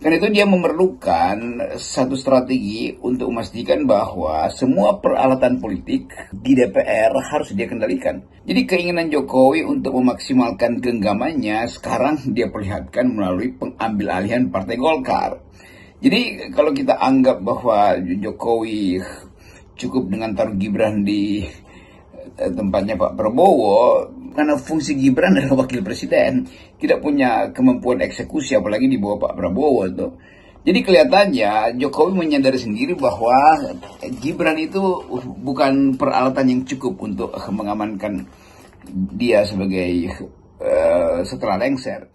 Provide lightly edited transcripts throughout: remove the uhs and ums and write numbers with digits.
Karena itu dia memerlukan satu strategi untuk memastikan bahwa semua peralatan politik di DPR harus dia kendalikan. Jadi keinginan Jokowi untuk memaksimalkan genggamannya sekarang dia perlihatkan melalui pengambil alihan Partai Golkar. Jadi kalau kita anggap bahwa Jokowi cukup dengan taruh Gibran di tempatnya Pak Prabowo, karena fungsi Gibran adalah wakil presiden, tidak punya kemampuan eksekusi apalagi di bawah Pak Prabowo tuh. Jadi kelihatannya Jokowi menyadari sendiri bahwa Gibran itu bukan peralatan yang cukup untuk mengamankan dia sebagai setelah lengser.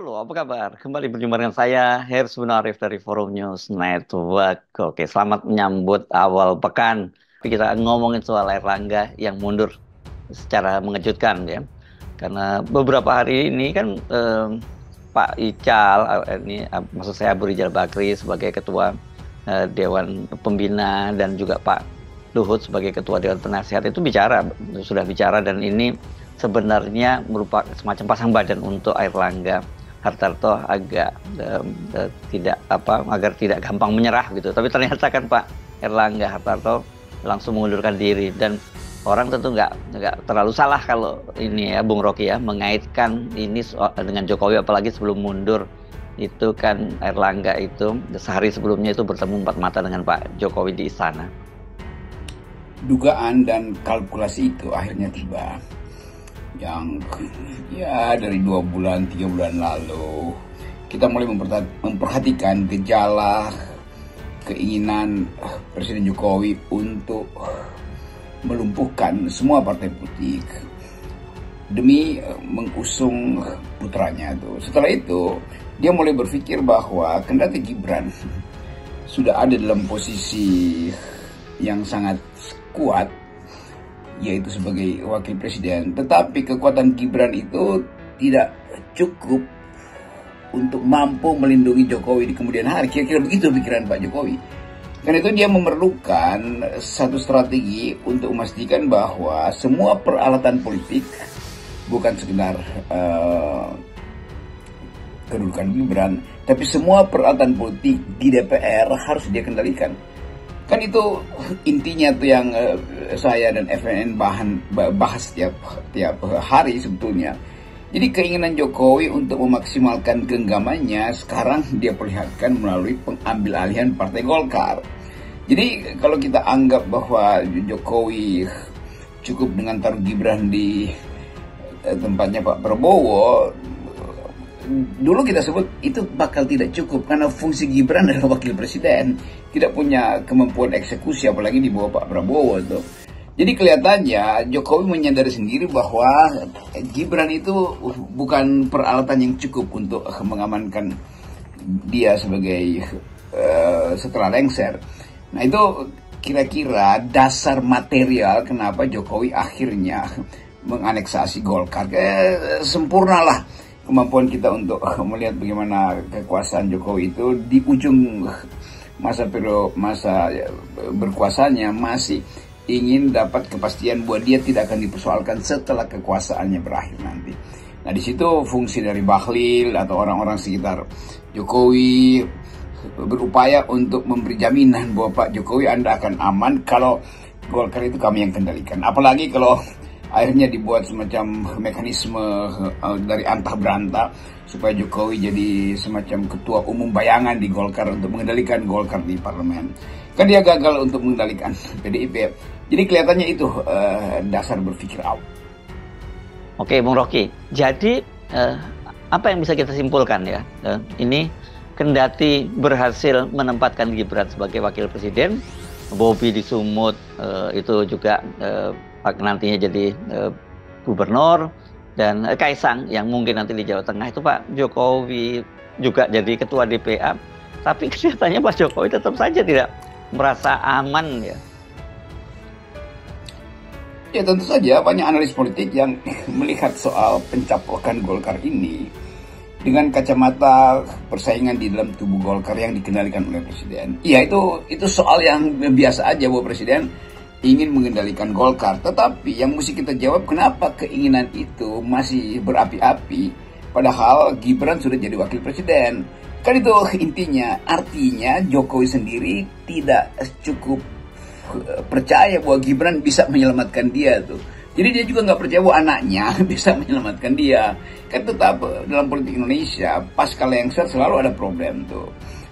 Halo, apa kabar? Kembali berjumpa dengan saya, Hersman Arif dari Forum News Network. Oke, selamat menyambut awal pekan. Kita ngomongin soal Airlangga yang mundur secara mengejutkan ya. Karena beberapa hari ini kan Pak Ical, maksud saya Abu Rizal Bakri sebagai Ketua Dewan Pembina dan juga Pak Luhut sebagai Ketua Dewan Penasihat itu sudah bicara dan ini sebenarnya merupakan semacam pasang badan untuk Airlangga Hartarto agar tidak gampang menyerah gitu. Tapi ternyata kan Pak Airlangga Hartarto langsung mengundurkan diri dan orang tentu nggak terlalu salah kalau ini ya Bung Rocky ya mengaitkan ini dengan Jokowi, apalagi sebelum mundur itu kan Airlangga itu sehari sebelumnya itu bertemu empat mata dengan Pak Jokowi di istana. Dugaan dan kalkulasi itu akhirnya tiba. Yang ya dari 2 bulan 3 bulan lalu kita mulai memperhatikan gejala keinginan Presiden Jokowi untuk melumpuhkan semua partai politik demi mengusung putranya itu. Setelah itu dia mulai berpikir bahwa kendati Gibran sudah ada dalam posisi yang sangat kuat, yaitu sebagai wakil presiden, tetapi kekuatan Gibran itu tidak cukup untuk mampu melindungi Jokowi di kemudian hari. Kira-kira begitu pikiran Pak Jokowi. Karena itu dia memerlukan satu strategi untuk memastikan bahwa semua peralatan politik, bukan sekedar kedudukan Gibran, tapi semua peralatan politik di DPR harus dia kendalikan. Kan itu intinya tuh yang saya dan FNN bahas tiap hari sebetulnya. Jadi keinginan Jokowi untuk memaksimalkan genggamannya sekarang dia perlihatkan melalui pengambil alihan Partai Golkar. Jadi kalau kita anggap bahwa Jokowi cukup dengan taruh Gibran di tempatnya Pak Prabowo, dulu kita sebut itu bakal tidak cukup karena fungsi Gibran adalah wakil presiden, tidak punya kemampuan eksekusi apalagi di bawah Pak Prabowo tuh. Jadi kelihatannya Jokowi menyadari sendiri bahwa Gibran itu bukan peralatan yang cukup untuk mengamankan dia sebagai setelah lengser. Nah itu kira-kira dasar material kenapa Jokowi akhirnya menganeksasi Golkar. Sempurnalah kemampuan kita untuk melihat bagaimana kekuasaan Jokowi itu di ujung masa berkuasanya masih ingin dapat kepastian bahwa dia tidak akan dipersoalkan setelah kekuasaannya berakhir nanti. Nah di situ fungsi dari Bahlil atau orang-orang sekitar Jokowi berupaya untuk memberi jaminan bahwa Pak Jokowi Anda akan aman kalau Golkar itu kami yang kendalikan. Apalagi kalau akhirnya dibuat semacam mekanisme dari antah berantah supaya Jokowi jadi semacam ketua umum bayangan di Golkar untuk mengendalikan Golkar di parlemen. Kan dia gagal untuk mengendalikan PDIP. Jadi kelihatannya itu dasar berpikir awal. Oke, Bung Rocky. Jadi apa yang bisa kita simpulkan ya? Ini kendati berhasil menempatkan Gibran sebagai wakil presiden, Bobi di Sumut itu juga nantinya jadi gubernur, dan Kaisang yang mungkin nanti di Jawa Tengah itu Pak Jokowi juga jadi ketua DPA, tapi kelihatannya Pak Jokowi tetap saja tidak merasa aman ya. Ya tentu saja banyak analis politik yang melihat soal pencaplokan Golkar ini dengan kacamata persaingan di dalam tubuh Golkar yang dikendalikan oleh presiden. Iya itu soal yang biasa aja bahwa presiden ingin mengendalikan Golkar. Tetapi yang mesti kita jawab, kenapa keinginan itu masih berapi-api padahal Gibran sudah jadi wakil presiden. Kan itu intinya, artinya Jokowi sendiri tidak cukup percaya bahwa Gibran bisa menyelamatkan dia tuh. Jadi dia juga nggak percaya bahwa anaknya bisa menyelamatkan dia. Kan tetap dalam politik Indonesia pasca lengser selalu ada problem tuh.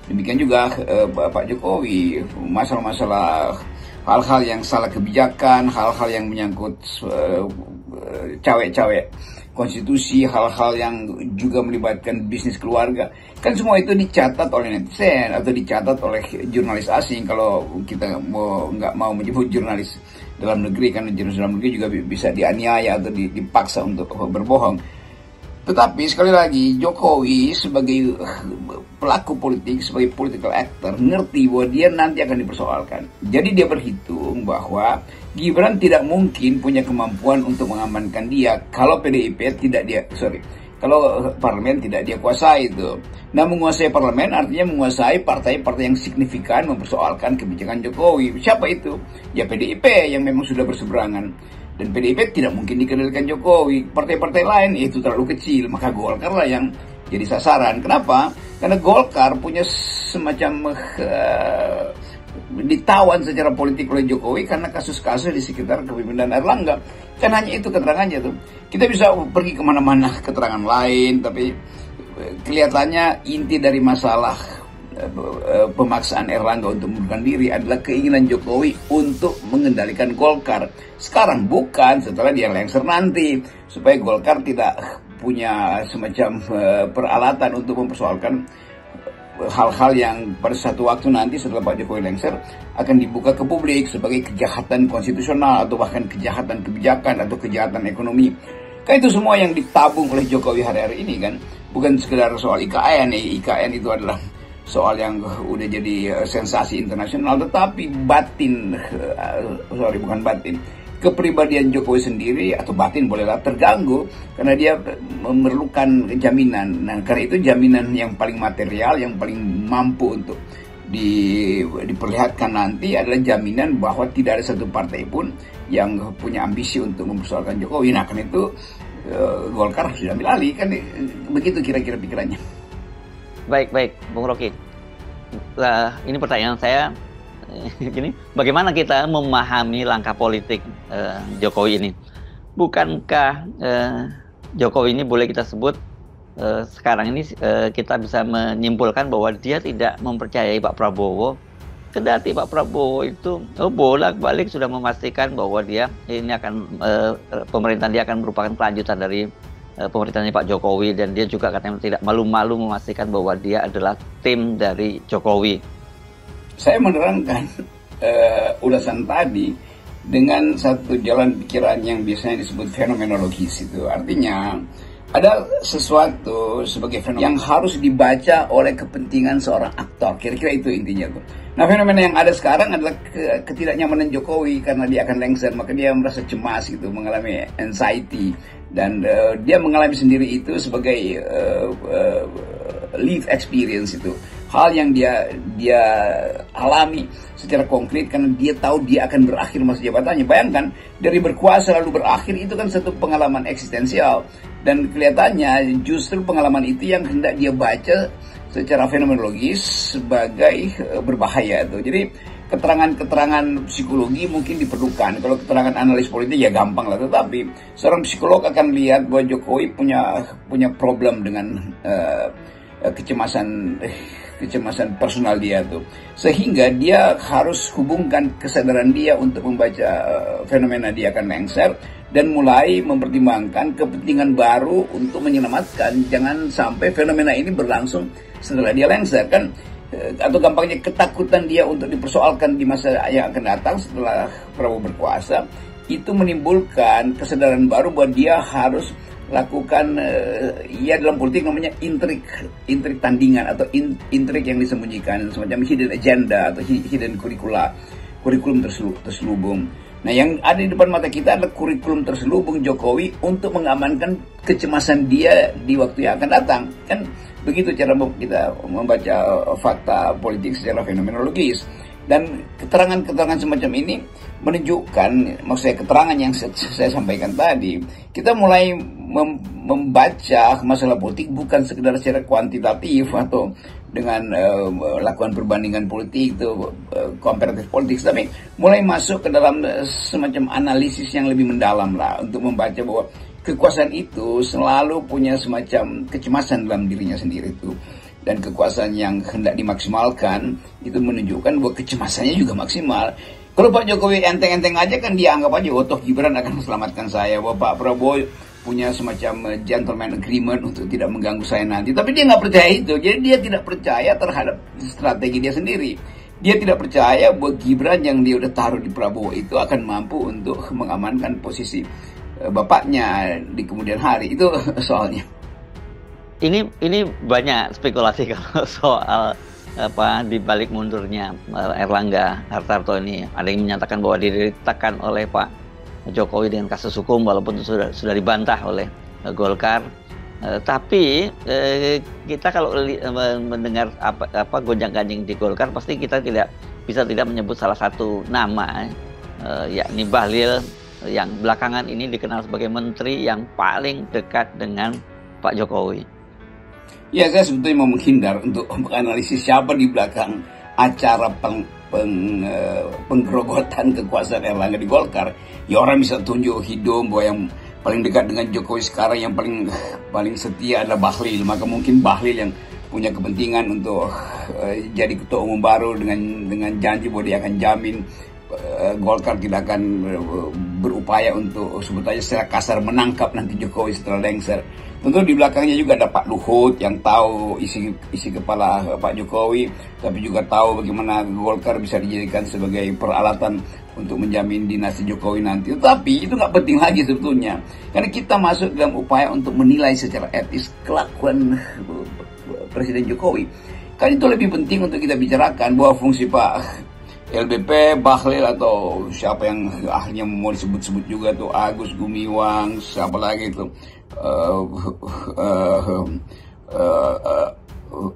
Demikian juga Pak Jokowi, masalah-masalah hal-hal yang salah kebijakan, hal-hal yang menyangkut cawe-cawe konstitusi, hal-hal yang juga melibatkan bisnis keluarga. Kan semua itu dicatat oleh netizen atau dicatat oleh jurnalis asing. Kalau kita nggak mau menyebut jurnalis dalam negeri, karena jurnalis dalam negeri juga bisa dianiaya atau dipaksa untuk berbohong. Tetapi sekali lagi, Jokowi sebagai pelaku politik, sebagai political actor, ngerti bahwa dia nanti akan dipersoalkan. Jadi dia berhitung bahwa Gibran tidak mungkin punya kemampuan untuk mengamankan dia kalau kalau parlemen tidak dia kuasai itu. Nah, menguasai parlemen artinya menguasai partai-partai yang signifikan mempersoalkan kebijakan Jokowi. Siapa itu? Ya PDIP yang memang sudah berseberangan. Dan PDIP tidak mungkin dikendalikan Jokowi. Partai-partai lain itu terlalu kecil, maka Golkar lah yang jadi sasaran. Kenapa? Karena Golkar punya semacam ditawan secara politik oleh Jokowi karena kasus-kasus di sekitar kepemimpinan Erlangga. Kan hanya itu keterangannya tuh. Kita bisa pergi kemana-mana keterangan lain, tapi kelihatannya inti dari masalah pemaksaan Erlangga untuk mengundurkan diri adalah keinginan Jokowi untuk mengendalikan Golkar. Sekarang bukan, setelah dia lengser nanti, supaya Golkar tidak punya semacam peralatan untuk mempersoalkan hal-hal yang pada satu waktu nanti setelah Pak Jokowi lengser akan dibuka ke publik sebagai kejahatan konstitusional atau bahkan kejahatan kebijakan atau kejahatan ekonomi. Kan itu semua yang ditabung oleh Jokowi hari-hari ini kan, bukan sekedar soal IKN. IKN itu adalah soal yang udah jadi sensasi internasional, tetapi kepribadian Jokowi sendiri atau batin bolehlah terganggu karena dia memerlukan jaminan. Nah, karena itu jaminan yang paling material, yang paling mampu untuk diperlihatkan nanti adalah jaminan bahwa tidak ada satu partai pun yang punya ambisi untuk mempersoalkan Jokowi. Nah, karena itu Golkar harus diambil alih, kan begitu kira-kira pikirannya. Baik, Bung Rocky. Ini pertanyaan saya, gini, bagaimana kita memahami langkah politik Jokowi ini? Bukankah Jokowi ini boleh kita sebut sekarang ini kita bisa menyimpulkan bahwa dia tidak mempercayai Pak Prabowo, kendati Pak Prabowo itu bolak-balik sudah memastikan bahwa dia ini akan pemerintahan dia akan merupakan kelanjutan dari pemerintahnya Pak Jokowi, dan dia juga katanya tidak malu-malu memastikan bahwa dia adalah tim dari Jokowi. Saya menerangkan ulasan tadi dengan satu jalan pikiran yang biasanya disebut fenomenologis itu. Artinya ada sesuatu sebagai fenomena yang harus dibaca oleh kepentingan seorang aktor. Kira-kira itu intinya tuh. Nah, fenomena yang ada sekarang adalah ketidaknyamanan Jokowi karena dia akan lengser, maka dia merasa cemas gitu, mengalami anxiety, dan dia mengalami sendiri itu sebagai live experience itu. Hal yang dia alami secara konkret karena dia tahu dia akan berakhir masa jabatannya. Bayangkan, dari berkuasa lalu berakhir itu kan satu pengalaman eksistensial, dan kelihatannya justru pengalaman itu yang hendak dia baca secara fenomenologis sebagai berbahaya tuh. Jadi keterangan-keterangan psikologi mungkin diperlukan. Kalau keterangan analis politik ya gampang lah, tetapi seorang psikolog akan lihat bahwa Jokowi punya problem dengan kecemasan personal dia tuh, sehingga dia harus hubungkan kesadaran dia untuk membaca fenomena dia akan lengser dan mulai mempertimbangkan kepentingan baru untuk menyelamatkan jangan sampai fenomena ini berlangsung setelah dia lengser kan, atau gampangnya ketakutan dia untuk dipersoalkan di masa yang akan datang setelah Prabowo berkuasa itu menimbulkan kesadaran baru bahwa dia harus lakukan ya dalam politik namanya intrik tandingan atau intrik yang disembunyikan, semacam hidden agenda atau hidden kurikulum terselubung. Nah, yang ada di depan mata kita adalah kurikulum terselubung Jokowi untuk mengamankan kecemasan dia di waktu yang akan datang. Kan begitu cara kita membaca fakta politik secara fenomenologis. Dan keterangan-keterangan semacam ini menunjukkan, maksud saya keterangan yang saya sampaikan tadi, kita mulai membaca masalah politik bukan sekedar secara kuantitatif atau dengan lakukan perbandingan politik itu comparative politics, tapi mulai masuk ke dalam semacam analisis yang lebih mendalam lah, untuk membaca bahwa kekuasaan itu selalu punya semacam kecemasan dalam dirinya sendiri itu, dan kekuasaan yang hendak dimaksimalkan itu menunjukkan bahwa kecemasannya juga maksimal. Kalau Pak Jokowi enteng-enteng aja kan dia anggap aja, oh toh Gibran akan selamatkan saya, bahwa Pak Prabowo punya semacam gentleman agreement untuk tidak mengganggu saya nanti. Tapi dia nggak percaya itu, jadi dia tidak percaya terhadap strategi dia sendiri. Dia tidak percaya bahwa Gibran yang dia udah taruh di Prabowo itu akan mampu untuk mengamankan posisi bapaknya di kemudian hari. Itu soalnya. Ini banyak spekulasi kalau soal di balik mundurnya Erlangga Hartarto ini. Ada yang menyatakan bahwa dia ditekan oleh Pak Jokowi dengan kasus hukum, walaupun itu sudah dibantah oleh Golkar. Tapi kita kalau mendengar apa gonjang-ganjing di Golkar, pasti kita tidak menyebut salah satu nama, yakni Bahlil, yang belakangan ini dikenal sebagai menteri yang paling dekat dengan Pak Jokowi. Ya, saya sebetulnya mau menghindar untuk menganalisis siapa di belakang acara penggerogotan kekuasaan Erlangga di Golkar. Ya, orang bisa tunjuk hidung bahwa yang paling dekat dengan Jokowi sekarang, yang paling setia adalah Bahlil. Maka mungkin Bahlil yang punya kepentingan untuk jadi ketua umum baru dengan janji bahwa dia akan jamin Golkar tidak akan berupaya untuk sebetulnya secara kasar menangkap nanti Jokowi setelah lengser. Tentu di belakangnya juga ada Pak Luhut yang tahu isi kepala Pak Jokowi, tapi juga tahu bagaimana Golkar bisa dijadikan sebagai peralatan untuk menjamin dinasti Jokowi nanti. Tapi itu nggak penting lagi sebetulnya, karena kita masuk dalam upaya untuk menilai secara etis kelakuan Presiden Jokowi. Kan itu lebih penting untuk kita bicarakan bahwa fungsi Pak LBP, Bahlil, atau siapa yang akhirnya mau disebut-sebut juga tuh, Agus Gumiwang, siapa lagi itu,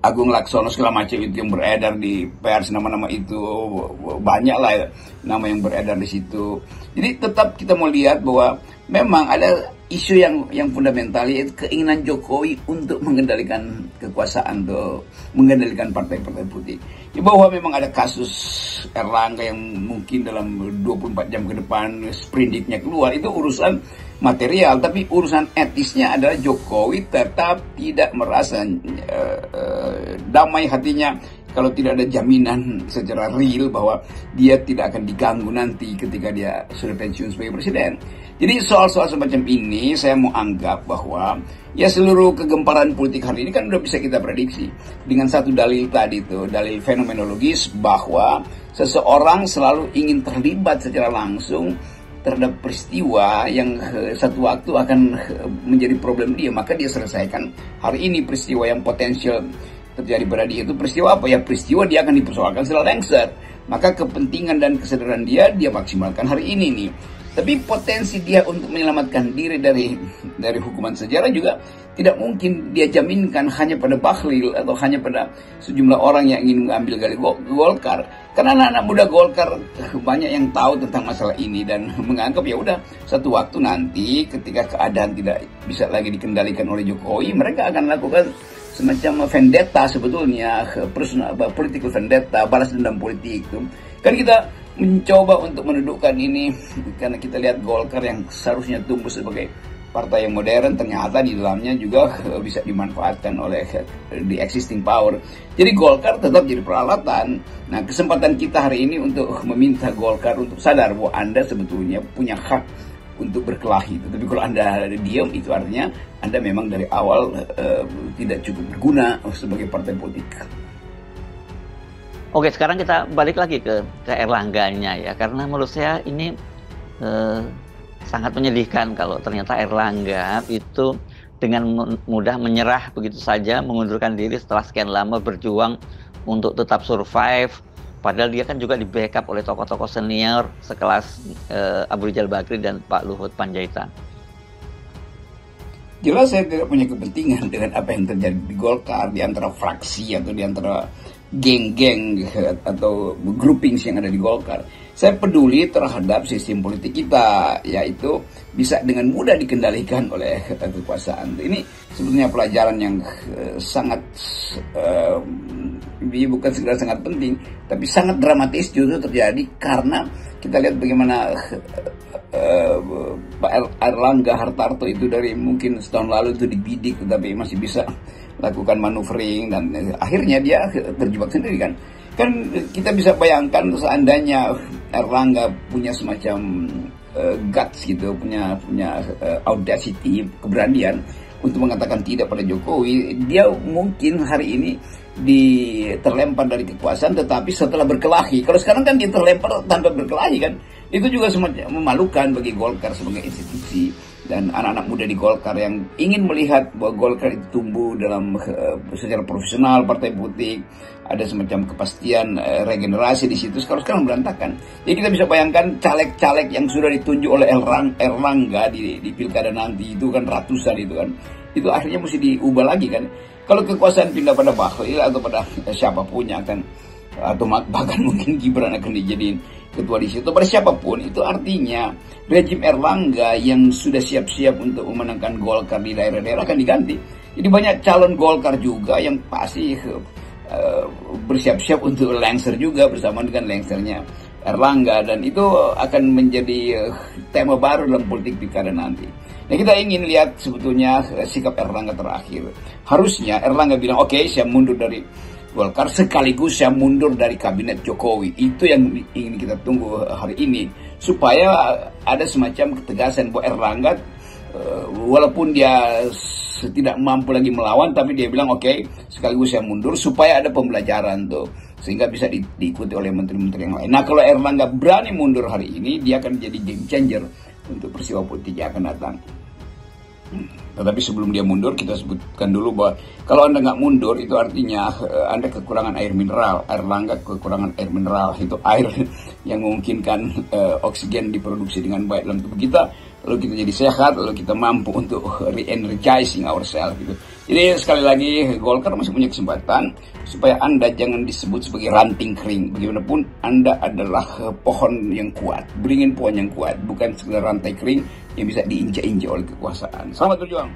Agung Laksono, segala macam itu yang beredar di pers, nama-nama itu banyak lah ya, nama yang beredar di situ. Jadi tetap kita mau lihat bahwa memang ada isu yang fundamental, yaitu keinginan Jokowi untuk mengendalikan kekuasaan, tuh mengendalikan partai-partai politik. Ya, bahwa memang ada kasus Erlangga yang mungkin dalam 24 jam ke depan sprintnya keluar, itu urusan material, tapi urusan etisnya adalah Jokowi tetap tidak merasa damai hatinya kalau tidak ada jaminan secara real bahwa dia tidak akan diganggu nanti ketika dia sudah pensiun sebagai presiden. Jadi soal-soal semacam ini saya mau anggap bahwa ya seluruh kegemparan politik hari ini kan udah bisa kita prediksi dengan satu dalil tadi, itu dalil fenomenologis bahwa seseorang selalu ingin terlibat secara langsung terhadap peristiwa yang satu waktu akan menjadi problem dia, maka dia selesaikan hari ini peristiwa yang potensial terjadi pada dia. Itu peristiwa apa? Ya peristiwa dia akan dipersoalkan setelah lengser, maka kepentingan dan kesadaran dia maksimalkan hari ini nih. Tapi potensi dia untuk menyelamatkan diri dari hukuman sejarah juga tidak mungkin dia jaminkan hanya pada Bahlil atau hanya pada sejumlah orang yang ingin mengambil gali Golkar. Karena anak-anak muda Golkar banyak yang tahu tentang masalah ini dan menganggap ya udah satu waktu nanti ketika keadaan tidak bisa lagi dikendalikan oleh Jokowi, mereka akan lakukan semacam vendetta sebetulnya, personal political vendetta, balas dendam politik itu. Kan kita mencoba untuk mendudukkan ini karena kita lihat Golkar yang seharusnya tumbuh sebagai partai yang modern, ternyata di dalamnya juga bisa dimanfaatkan oleh the existing power. Jadi Golkar tetap jadi peralatan. Nah, kesempatan kita hari ini untuk meminta Golkar untuk sadar bahwa Anda sebetulnya punya hak untuk berkelahi. Tapi kalau Anda diam, itu artinya Anda memang dari awal tidak cukup berguna sebagai partai politik. Oke, sekarang kita balik lagi ke Erlangganya ya, karena menurut saya ini sangat menyedihkan kalau ternyata Erlangga itu dengan mudah menyerah begitu saja, mengundurkan diri setelah sekian lama berjuang untuk tetap survive. Padahal dia kan juga di backup oleh tokoh-tokoh senior sekelas Abu Rizal Bakri dan Pak Luhut Panjaitan. Jelas saya tidak punya kepentingan dengan apa yang terjadi di Golkar, di antara fraksi atau di antara geng-geng atau groupings yang ada di Golkar. Saya peduli terhadap sistem politik kita, yaitu bisa dengan mudah dikendalikan oleh kekuasaan. Ini sebetulnya pelajaran yang sangat bukan sekedar sangat penting, tapi sangat dramatis justru terjadi karena kita lihat bagaimana Pak Erlangga Hartarto itu dari mungkin setahun lalu itu dibidik, tetapi masih bisa lakukan maneuvering dan akhirnya dia terjebak sendiri kan. Kan kita bisa bayangkan seandainya Erlangga punya semacam guts gitu, punya audacity, keberanian untuk mengatakan tidak pada Jokowi, dia mungkin hari ini terlempar dari kekuasaan, tetapi setelah berkelahi. Kalau sekarang kan dia terlempar tanpa berkelahi kan, itu juga semacam memalukan bagi Golkar sebagai institusi dan anak-anak muda di Golkar yang ingin melihat bahwa Golkar itu tumbuh dalam secara profesional, partai politik, ada semacam kepastian regenerasi di situ. Sekarang berantakan. Jadi kita bisa bayangkan caleg-caleg yang sudah ditunjuk oleh Erlangga di pilkada nanti itu kan ratusan itu kan, itu akhirnya mesti diubah lagi kan. Kalau kekuasaan pindah pada Bahlil atau pada siapapun yang akan, atau bahkan mungkin Gibran akan dijadiin ketua di situ, pada siapapun, itu artinya rejim Erlangga yang sudah siap-siap untuk memenangkan Golkar di daerah-daerah akan diganti. Jadi banyak calon Golkar juga yang pasti bersiap-siap untuk lengser juga bersama dengan lengsernya Erlangga, dan itu akan menjadi tema baru dalam politik pilkada nanti. Nah, kita ingin lihat sebetulnya sikap Erlangga terakhir. Harusnya Erlangga bilang, oke, saya mundur dari Golkar sekaligus saya mundur dari kabinet Jokowi. Itu yang ingin kita tunggu hari ini, supaya ada semacam ketegasan bahwa Erlangga walaupun dia tidak mampu lagi melawan, tapi dia bilang oke, sekaligus saya mundur supaya ada pembelajaran tuh, sehingga bisa diikuti oleh menteri-menteri yang lain. Nah, kalau Erlangga berani mundur hari ini, dia akan jadi game changer untuk peristiwa politik yang akan datang. Tetapi sebelum dia mundur, kita sebutkan dulu bahwa kalau Anda nggak mundur, itu artinya Anda kekurangan air mineral. Erlangga kekurangan air mineral, itu air yang memungkinkan oksigen diproduksi dengan baik dalam tubuh kita, lalu kita jadi sehat, lalu kita mampu untuk re-energizing ourselves gitu. Jadi sekali lagi, Golkar masih punya kesempatan supaya Anda jangan disebut sebagai ranting kering. Bagaimanapun Anda adalah pohon yang kuat, beringin pohon yang kuat, bukan sekedar rantai kering yang bisa diinjak-injak oleh kekuasaan. Selamat berjuang.